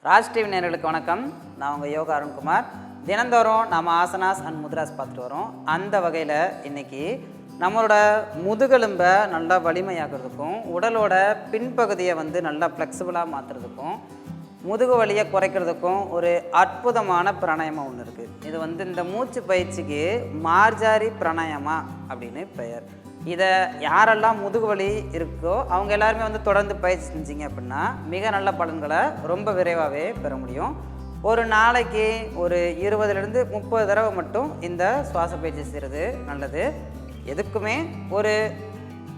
Raj TV நேயர்களுக்கு வணக்கம். நான் உங்கள் யோகா அருண்குமார். தினந்தோறும் நம்ம ஆசனாஸ் அண்ட் முத்ராஸ் பார்த்துட்டு வரோம். அந்த வகையில் இன்றைக்கி நம்மளோட முதுகெலும்பை நல்லா வலிமையாக்குறதுக்கும் உடலோட பின்பகுதியை நல்லா ஃப்ளெக்சிபிளாக மாற்றுறதுக்கும் முதுகு வலியை குறைக்கிறதுக்கும் ஒரு அற்புதமான பிராணாயாமம் ஒன்று இருக்குது. இது இந்த மூச்சு பயிற்சிக்கு மார்ஜாரி பிராணாயாமா அப்படின்னு பெயர். இதை யாரெல்லாம் முதுகு வலி இருக்கோ அவங்க எல்லாருமே தொடர்ந்து பயிற்சி செஞ்சிங்க அப்படின்னா மிக நல்ல பலன்களை ரொம்ப விரைவாகவே பெற முடியும். ஒரு நாளைக்கு ஒரு 20லேருந்து 30 தடவை மட்டும் இந்த சுவாச பயிற்சி செய்கிறது நல்லது. எதுக்குமே ஒரு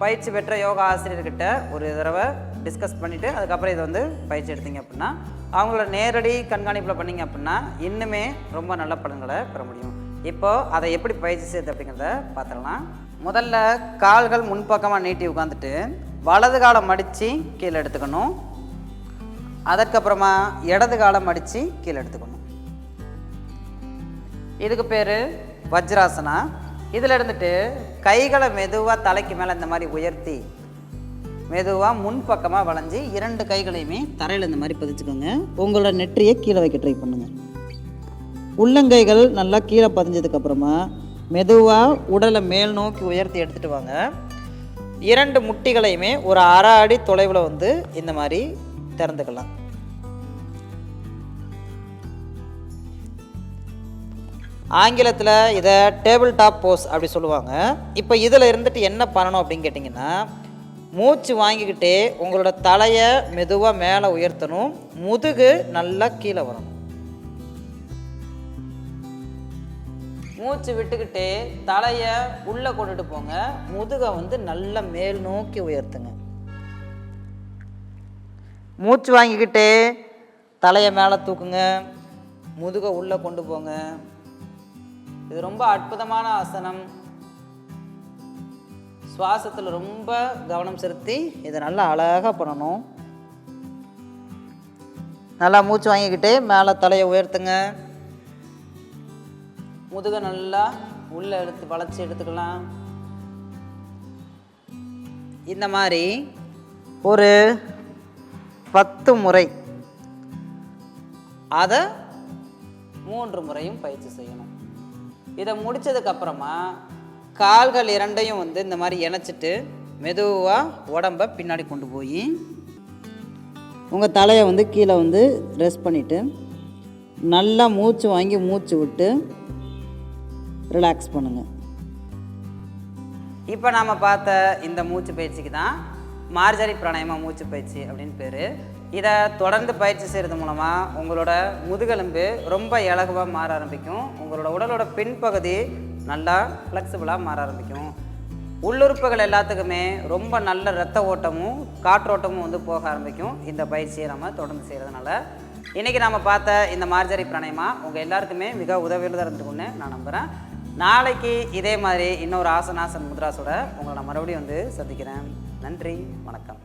பயிற்சி பெற்ற யோகா ஆசிரியர்கிட்ட ஒரு தடவை டிஸ்கஸ் பண்ணிவிட்டு அதுக்கப்புறம் இதை பயிற்சி எடுத்தீங்க அப்படின்னா அவங்களோட நேரடி கண்காணிப்பில் பண்ணிங்க அப்படின்னா இன்னுமே ரொம்ப நல்ல பலன்களை பெற முடியும். இப்போது அதை எப்படி பயிற்சி செய்யுது அப்படிங்கிறத பார்த்துடலாம். முதல்ல கால்கள் முன்பக்கமாக நீட்டி உட்காந்துட்டு வலது காலை மடித்து கீழே எடுத்துக்கணும். அதற்கப்புறமா இடது காலை மடித்து கீழே எடுத்துக்கணும். இதுக்கு பேர் வஜ்ராசனா. இதில் இருந்துட்டு கைகளை மெதுவாக தலைக்கு மேலே இந்த மாதிரி உயர்த்தி மெதுவாக முன்பக்கமாக வளைஞ்சி 2 கைகளையுமே தரையில் இந்த மாதிரி பதிச்சுக்கோங்க. உங்களோட நெற்றியை கீழே வைக்க ட்ரை பண்ணுங்கள். உள்ளங்கைகள் நல்லா கீழே பதிஞ்சதுக்கப்புறமா மெதுவாக உடலை மேல் நோக்கி உயர்த்தி எடுத்துகிட்டு வாங்க. 2 முட்டிகளையுமே ஒரு அரை அடி தொலைவில் இந்த மாதிரி திறந்துக்கலாம். ஆங்கிலத்தில் இதை டேபிள் டாப் போஸ் அப்படி சொல்லுவாங்க. இப்போ இதில் இருந்துட்டு என்ன பண்ணணும் அப்படின்னு கேட்டிங்கன்னா, மூச்சு வாங்கிக்கிட்டே உங்களோட தலையை மெதுவாக மேலே உயர்த்தணும். முதுகு நல்லா கீழே வரணும். மூச்சு விட்டுக்கிட்டே தலையை உள்ளே கொண்டுட்டு போங்க. முதுகை நல்லா மேல் நோக்கி உயர்த்துங்க. மூச்சு வாங்கிக்கிட்டே தலையை மேலே தூக்குங்க. முதுகை உள்ளே கொண்டு போங்க. இது ரொம்ப அற்புதமான ஆசனம். சுவாசத்தில் ரொம்ப கவனம் செலுத்தி இதை நல்லா அழகாக பண்ணணும். நல்லா மூச்சு வாங்கிக்கிட்டே மேலே தலையை உயர்த்துங்க. முதுகை நல்லா உள்ளே வளைச்சி எடுத்துக்கலாம். இந்த மாதிரி ஒரு 10 முறை, அதை 3 முறையும் பயிற்சி செய்யணும். இதை முடித்ததுக்கப்புறமா கால்கள் 2ஐயும் இந்த மாதிரி இணைச்சிட்டு மெதுவாக உடம்பை பின்னாடி கொண்டு போய் உங்கள் தலையை கீழே ரெஸ்ட் பண்ணிவிட்டு நல்லா மூச்சு வாங்கி மூச்சு விட்டு ரிலாக்ஸ் பண்ணுங்கள். இப்போ நாம் பார்த்த இந்த மூச்சு பயிற்சிக்கு தான் மார்ஜரி பிராணாயாமா மூச்சு பயிற்சி அப்படின்னு பேர். இதை தொடர்ந்து பயிற்சி செய்கிறது மூலமாக உங்களோட முதுகெலும்பு ரொம்ப இலகுவாக மாற ஆரம்பிக்கும். உங்களோட உடலோட பின்பகுதி நல்லா ஃப்ளெக்சிபிளாக மாற ஆரம்பிக்கும். உள்ளுறுப்புகள் எல்லாத்துக்குமே ரொம்ப நல்ல இரத்த ஓட்டமும் காற்றோட்டமும் போக ஆரம்பிக்கும் இந்த பயிற்சியை நம்ம தொடர்ந்து செய்கிறதுனால. இன்றைக்கி நாம் பார்த்த இந்த மார்ஜரி பிராணாயாமா உங்கள் எல்லாருக்குமே மிக உதவியுள்ளதாக இருந்துக்குன்னு நான் நம்புகிறேன். நாளைக்கு இதே மாதிரி இன்னொரு ஆசனாசன் முத்ராஸோட உங்களை நான் மறுபடியும் சந்திக்கிறேன். நன்றி, வணக்கம்.